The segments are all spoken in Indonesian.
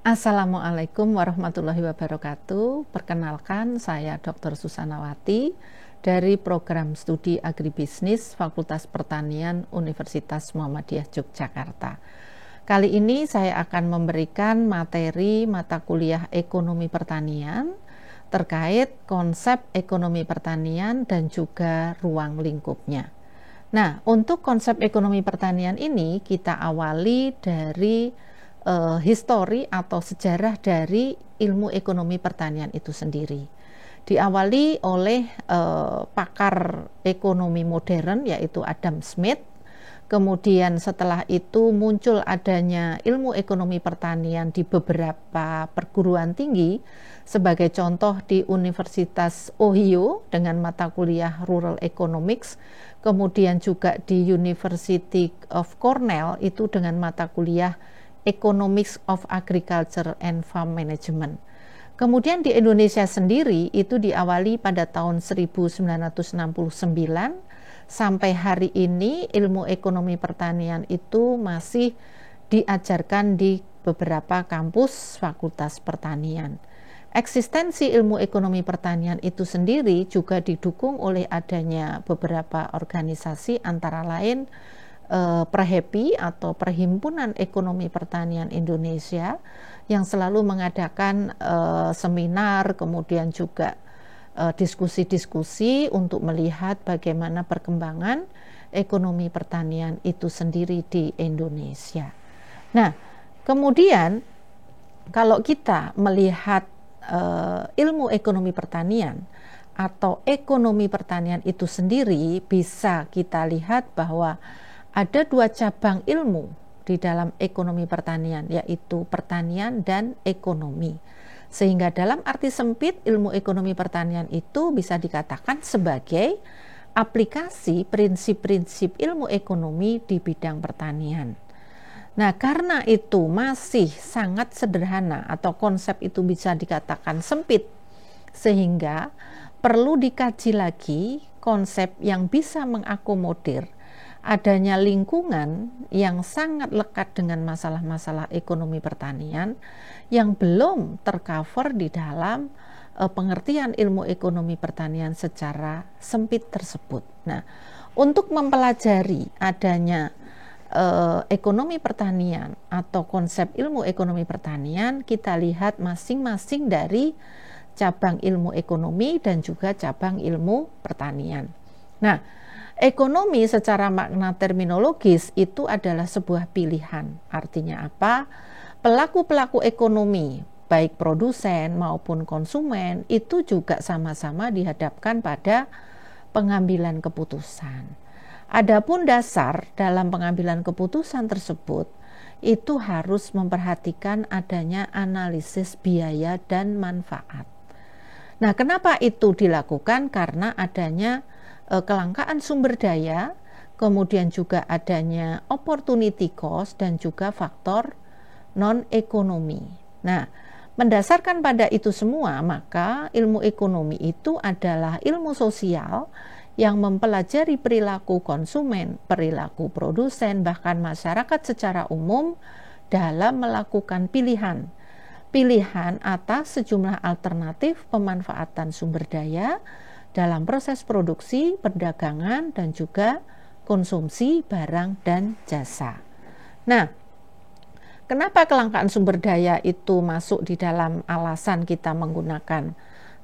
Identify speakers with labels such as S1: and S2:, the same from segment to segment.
S1: Assalamualaikum warahmatullahi wabarakatuh. Perkenalkan, saya Dr. Susanawati dari Program Studi Agribisnis Fakultas Pertanian Universitas Muhammadiyah Yogyakarta. Kali ini saya akan memberikan materi mata kuliah Ekonomi Pertanian terkait konsep ekonomi pertanian dan juga ruang lingkupnya. Nah, untuk konsep ekonomi pertanian ini kita awali dari histori atau sejarah dari ilmu ekonomi pertanian itu sendiri. Diawali oleh pakar ekonomi modern yaitu Adam Smith. Kemudian setelah itu muncul adanya ilmu ekonomi pertanian di beberapa perguruan tinggi, sebagai contoh di Universitas Ohio dengan mata kuliah Rural Economics, kemudian juga di University of Cornell itu dengan mata kuliah Economics of Agriculture and Farm Management. Kemudian di Indonesia sendiri itu diawali pada tahun 1969 sampai hari ini ilmu ekonomi pertanian itu masih diajarkan di beberapa kampus Fakultas Pertanian. Eksistensi ilmu ekonomi pertanian itu sendiri juga didukung oleh adanya beberapa organisasi antara lain Perhepi atau Perhimpunan Ekonomi Pertanian Indonesia yang selalu mengadakan seminar, kemudian juga diskusi-diskusi untuk melihat bagaimana perkembangan ekonomi pertanian itu sendiri di Indonesia. Nah, kemudian kalau kita melihat ilmu ekonomi pertanian atau ekonomi pertanian itu sendiri, bisa kita lihat bahwa ada dua cabang ilmu di dalam ekonomi pertanian, yaitu pertanian dan ekonomi. Sehingga dalam arti sempit, ilmu ekonomi pertanian itu bisa dikatakan sebagai aplikasi prinsip-prinsip ilmu ekonomi di bidang pertanian. Nah, karena itu masih sangat sederhana atau konsep itu bisa dikatakan sempit, sehingga perlu dikaji lagi konsep yang bisa mengakomodir adanya lingkungan yang sangat lekat dengan masalah-masalah ekonomi pertanian yang belum tercover di dalam pengertian ilmu ekonomi pertanian secara sempit tersebut. Nah, untuk mempelajari adanya ekonomi pertanian atau konsep ilmu ekonomi pertanian, kita lihat masing-masing dari cabang ilmu ekonomi dan juga cabang ilmu pertanian. Nah, ekonomi secara makna terminologis itu adalah sebuah pilihan. Artinya apa? Pelaku-pelaku ekonomi, baik produsen maupun konsumen, itu juga sama-sama dihadapkan pada pengambilan keputusan. Adapun dasar dalam pengambilan keputusan tersebut, itu harus memperhatikan adanya analisis biaya dan manfaat. Nah, kenapa itu dilakukan? Karena adanya kelangkaan sumber daya, kemudian juga adanya opportunity cost dan juga faktor non-ekonomi. Nah, mendasarkan pada itu semua, maka ilmu ekonomi itu adalah ilmu sosial yang mempelajari perilaku konsumen, perilaku produsen, bahkan masyarakat secara umum dalam melakukan pilihan atas sejumlah alternatif pemanfaatan sumber daya dalam proses produksi, perdagangan, dan juga konsumsi barang dan jasa. Nah, kenapa kelangkaan sumber daya itu masuk di dalam alasan kita menggunakan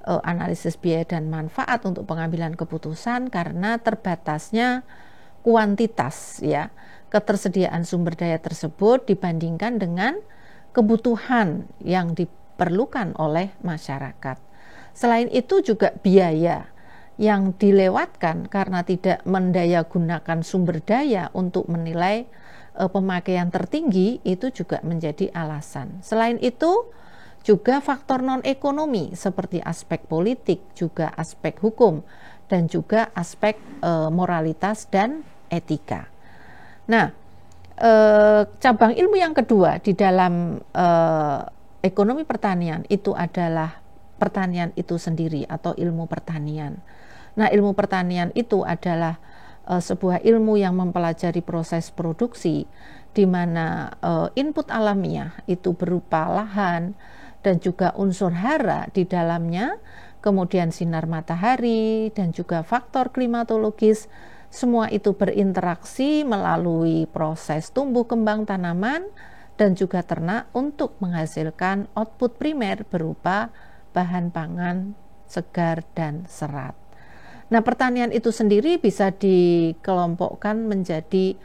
S1: analisis biaya dan manfaat untuk pengambilan keputusan? Karena terbatasnya kuantitas, ya, ketersediaan sumber daya tersebut dibandingkan dengan kebutuhan yang diperlukan oleh masyarakat. Selain itu juga biaya yang dilewatkan karena tidak mendayagunakan sumber daya untuk menilai pemakaian tertinggi itu juga menjadi alasan. Selain itu juga faktor non-ekonomi seperti aspek politik, juga aspek hukum, dan juga aspek moralitas dan etika. Nah, cabang ilmu yang kedua di dalam ekonomi pertanian itu adalah pertanian itu sendiri atau ilmu pertanian. Nah, ilmu pertanian itu adalah sebuah ilmu yang mempelajari proses produksi di mana input alamiah itu berupa lahan dan juga unsur hara di dalamnya, kemudian sinar matahari dan juga faktor klimatologis, semua itu berinteraksi melalui proses tumbuh kembang tanaman dan juga ternak untuk menghasilkan output primer berupa bahan pangan segar dan serat. Nah, pertanian itu sendiri bisa dikelompokkan menjadi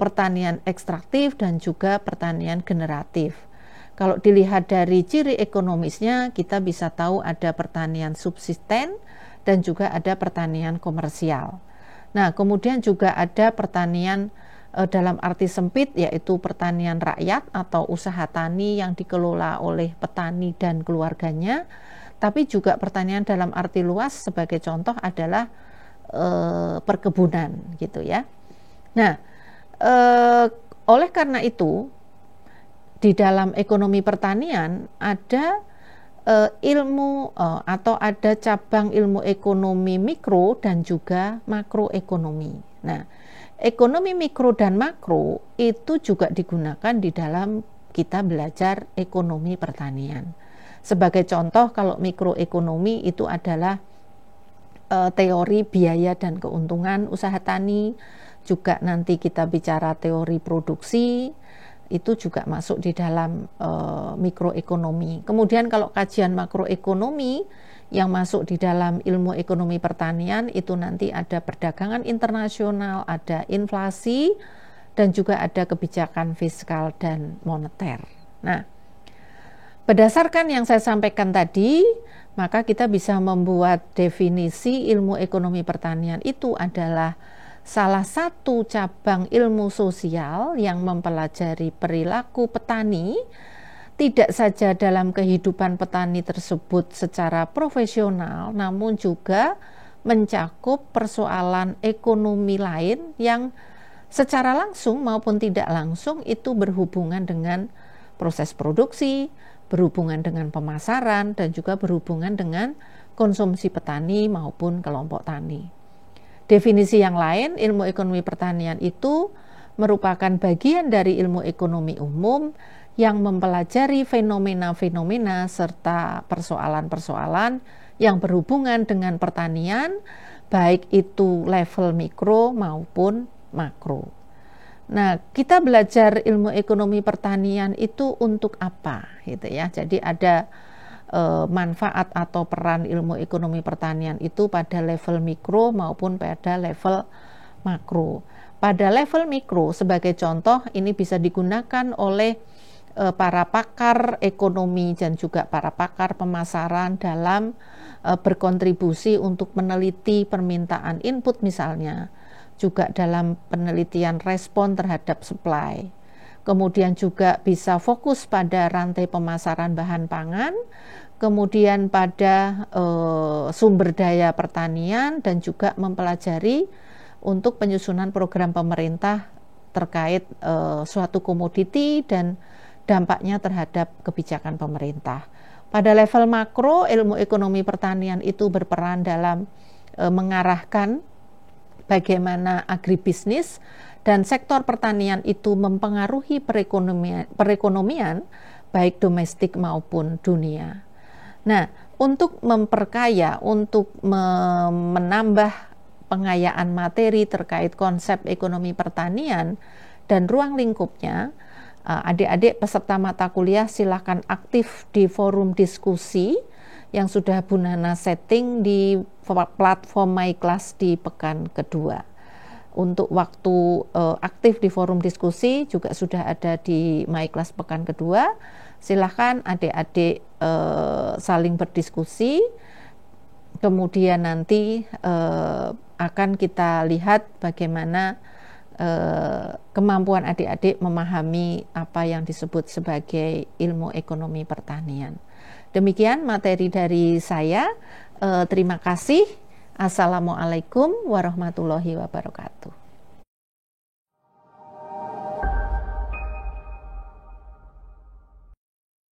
S1: pertanian ekstraktif dan juga pertanian generatif. Kalau dilihat dari ciri ekonomisnya, kita bisa tahu ada pertanian subsisten dan juga ada pertanian komersial. Nah, kemudian juga ada pertanian dalam arti sempit, yaitu pertanian rakyat atau usaha tani yang dikelola oleh petani dan keluarganya. Tapi juga pertanian dalam arti luas, sebagai contoh adalah perkebunan gitu ya. Nah, oleh karena itu di dalam ekonomi pertanian ada ilmu atau ada cabang ilmu ekonomi mikro dan juga makroekonomi. Nah, ekonomi mikro dan makro itu juga digunakan di dalam kita belajar ekonomi pertanian. Sebagai contoh, kalau mikroekonomi itu adalah teori biaya dan keuntungan usaha tani, juga nanti kita bicara teori produksi, itu juga masuk di dalam mikroekonomi. Kemudian kalau kajian makroekonomi yang masuk di dalam ilmu ekonomi pertanian, itu nanti ada perdagangan internasional, ada inflasi, dan juga ada kebijakan fiskal dan moneter. Nah, berdasarkan yang saya sampaikan tadi, maka kita bisa membuat definisi ilmu ekonomi pertanian itu adalah salah satu cabang ilmu sosial yang mempelajari perilaku petani, tidak saja dalam kehidupan petani tersebut secara profesional, namun juga mencakup persoalan ekonomi lain yang secara langsung maupun tidak langsung itu berhubungan dengan proses produksi, berhubungan dengan pemasaran, dan juga berhubungan dengan konsumsi petani maupun kelompok tani. Definisi yang lain, ilmu ekonomi pertanian itu merupakan bagian dari ilmu ekonomi umum yang mempelajari fenomena-fenomena serta persoalan-persoalan yang berhubungan dengan pertanian, baik itu level mikro maupun makro. Nah, kita belajar ilmu ekonomi pertanian itu untuk apa, gitu ya. Jadi ada manfaat atau peran ilmu ekonomi pertanian itu pada level mikro maupun pada level makro. Pada level mikro, sebagai contoh, ini bisa digunakan oleh para pakar ekonomi dan juga para pakar pemasaran dalam berkontribusi untuk meneliti permintaan input misalnya, juga dalam penelitian respon terhadap supply. Kemudian juga bisa fokus pada rantai pemasaran bahan pangan, kemudian pada sumber daya pertanian, dan juga mempelajari untuk penyusunan program pemerintah terkait suatu komoditi dan dampaknya terhadap kebijakan pemerintah. Pada level makro, ilmu ekonomi pertanian itu berperan dalam mengarahkan bagaimana agribisnis dan sektor pertanian itu mempengaruhi perekonomian baik domestik maupun dunia. Nah, untuk memperkaya, untuk menambah pengayaan materi terkait konsep ekonomi pertanian dan ruang lingkupnya, adik-adik peserta mata kuliah silakan aktif di forum diskusi yang sudah Bu Nana setting di platform MyClass di pekan kedua. Untuk waktu aktif di forum diskusi juga sudah ada di MyClass pekan kedua. Silahkan adik-adik saling berdiskusi, kemudian nanti akan kita lihat bagaimana kemampuan adik-adik memahami apa yang disebut sebagai ilmu ekonomi pertanian. Demikian materi dari saya. Terima kasih. Assalamualaikum warahmatullahi wabarakatuh.